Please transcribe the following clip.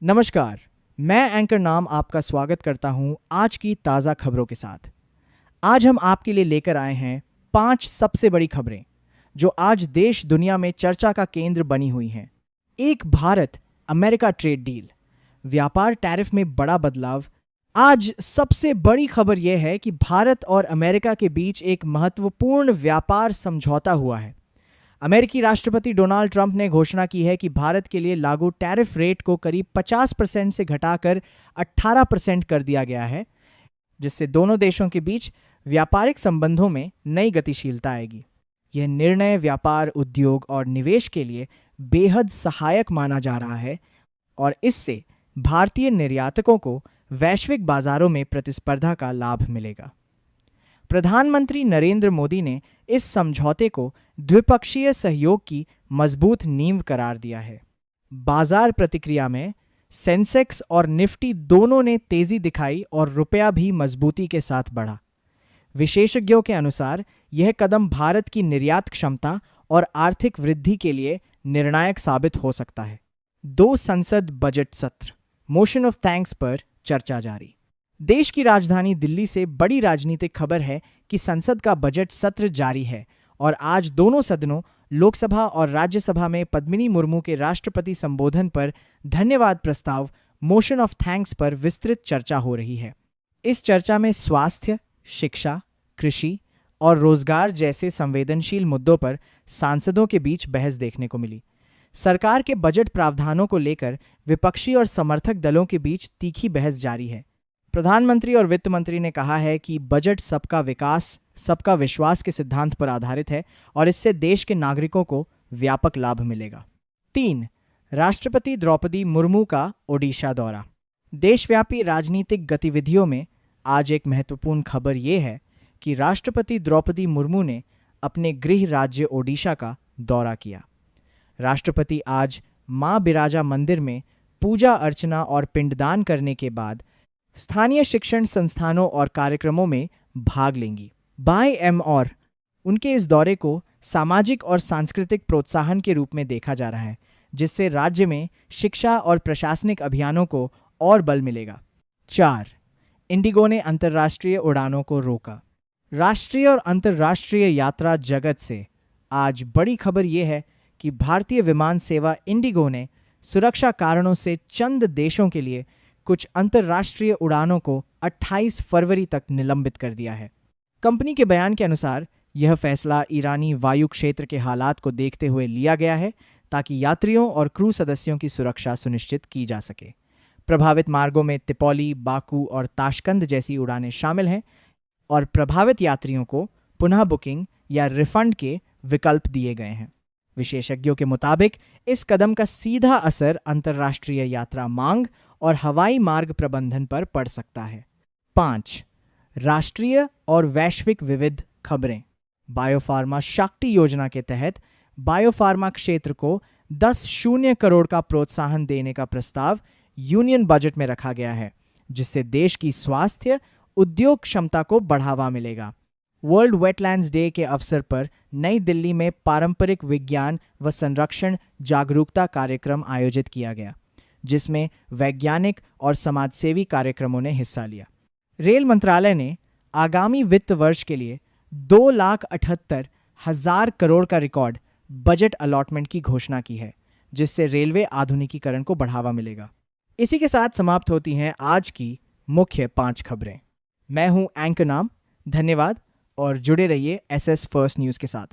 नमस्कार। मैं एंकर नाम आपका स्वागत करता हूं आज की ताज़ा खबरों के साथ। आज हम आपके लिए लेकर आए हैं 5 सबसे बड़ी खबरें जो आज देश दुनिया में चर्चा का केंद्र बनी हुई हैं। एक भारत अमेरिका ट्रेड डील, व्यापार टैरिफ में बड़ा बदलाव। आज सबसे बड़ी खबर यह है कि भारत और अमेरिका के बीच एक महत्वपूर्ण व्यापार समझौता हुआ है। अमेरिकी राष्ट्रपति डोनाल्ड ट्रंप ने घोषणा की है कि भारत के लिए लागू टैरिफ रेट को करीब 50% से घटाकर 18% कर दिया गया है, जिससे दोनों देशों के बीच व्यापारिक संबंधों में नई गतिशीलता आएगी। यह निर्णय व्यापार, उद्योग और निवेश के लिए बेहद सहायक माना जा रहा है और इससे भारतीय निर्यातकों को वैश्विक बाजारों में प्रतिस्पर्धा का लाभ मिलेगा। प्रधानमंत्री नरेंद्र मोदी ने इस समझौते को द्विपक्षीय सहयोग की मजबूत नींव करार दिया है। बाजार प्रतिक्रिया में सेंसेक्स और निफ्टी दोनों ने तेजी दिखाई और रुपया भी मजबूती के साथ बढ़ा। विशेषज्ञों के अनुसार यह कदम भारत की निर्यात क्षमता और आर्थिक वृद्धि के लिए निर्णायक साबित हो सकता है। 2 संसद बजट सत्र, मोशन ऑफ थैंक्स पर चर्चा जारी। देश की राजधानी दिल्ली से बड़ी राजनीतिक खबर है कि संसद का बजट सत्र जारी है और आज दोनों सदनों, लोकसभा और राज्यसभा में पद्मिनी मुर्मू के राष्ट्रपति संबोधन पर धन्यवाद प्रस्ताव, मोशन ऑफ थैंक्स पर विस्तृत चर्चा हो रही है। इस चर्चा में स्वास्थ्य, शिक्षा, कृषि और रोजगार जैसे संवेदनशील मुद्दों पर सांसदों के बीच बहस देखने को मिली। सरकार के बजट प्रावधानों को लेकर विपक्षी और समर्थक दलों के बीच तीखी बहस जारी है। प्रधानमंत्री और वित्त मंत्री ने कहा है कि बजट सबका विकास, सबका विश्वास के सिद्धांत पर आधारित है और इससे देश के नागरिकों को व्यापक लाभ मिलेगा। 3. राष्ट्रपति द्रौपदी मुर्मू का ओडिशा दौरा। देशव्यापी राजनीतिक गतिविधियों में आज एक महत्वपूर्ण खबर यह है कि राष्ट्रपति द्रौपदी मुर्मू ने अपने गृह राज्य ओडिशा का दौरा किया। राष्ट्रपति आज मां बिराजा मंदिर में पूजा अर्चना और पिंडदान करने के बाद स्थानीय शिक्षण संस्थानों और कार्यक्रमों में भाग लेंगी। बाय एम और उनके इस दौरे को सामाजिक और सांस्कृतिक प्रोत्साहन के रूप में देखा जा रहा है, जिससे राज्य में शिक्षा और प्रशासनिक अभियानों को और बल मिलेगा। 4. इंडिगो ने अंतर्राष्ट्रीय उड़ानों को रोका। राष्ट्रीय और अंतर्राष्ट्रीय यात्रा जगत से आज बड़ी खबर यह है कि भारतीय विमान सेवा इंडिगो ने सुरक्षा कारणों से चंद देशों के लिए कुछ अंतर्राष्ट्रीय उड़ानों को 28 फरवरी तक निलंबित कर दिया है। कंपनी के बयान के अनुसार यह फैसला ईरानी वायु क्षेत्र के हालात को देखते हुए लिया गया है ताकि यात्रियों और क्रू सदस्यों की सुरक्षा सुनिश्चित की जा सके। प्रभावित मार्गों में तिपौली, बाकू और ताशकंद जैसी उड़ानें शामिल हैं और प्रभावित यात्रियों को पुनः बुकिंग या रिफंड के विकल्प दिए गए हैं। विशेषज्ञों के मुताबिक इस कदम का सीधा असर अंतर्राष्ट्रीय यात्रा मांग और हवाई मार्ग प्रबंधन पर पड़ सकता है। 5. राष्ट्रीय और वैश्विक विविध खबरें। बायोफार्मा शक्ति योजना के तहत बायोफार्मा क्षेत्र को 10 करोड़ का प्रोत्साहन देने का प्रस्ताव यूनियन बजट में रखा गया है, जिससे देश की स्वास्थ्य उद्योग क्षमता को बढ़ावा मिलेगा। वर्ल्ड वेटलैंड्स डे के अवसर पर नई दिल्ली में पारंपरिक विज्ञान व संरक्षण जागरूकता कार्यक्रम आयोजित किया गया, जिसमें वैज्ञानिक और समाजसेवी कार्यक्रमों ने हिस्सा लिया। रेल मंत्रालय ने आगामी वित्त वर्ष के लिए 2,78,000 करोड़ का रिकॉर्ड बजट अलॉटमेंट की घोषणा की है, जिससे रेलवे आधुनिकीकरण को बढ़ावा मिलेगा। इसी के साथ समाप्त होती हैं आज की मुख्य 5 खबरें। मैं हूं एंकर नाम। धन्यवाद और जुड़े रहिए एसएस फर्स्ट न्यूज़ के साथ।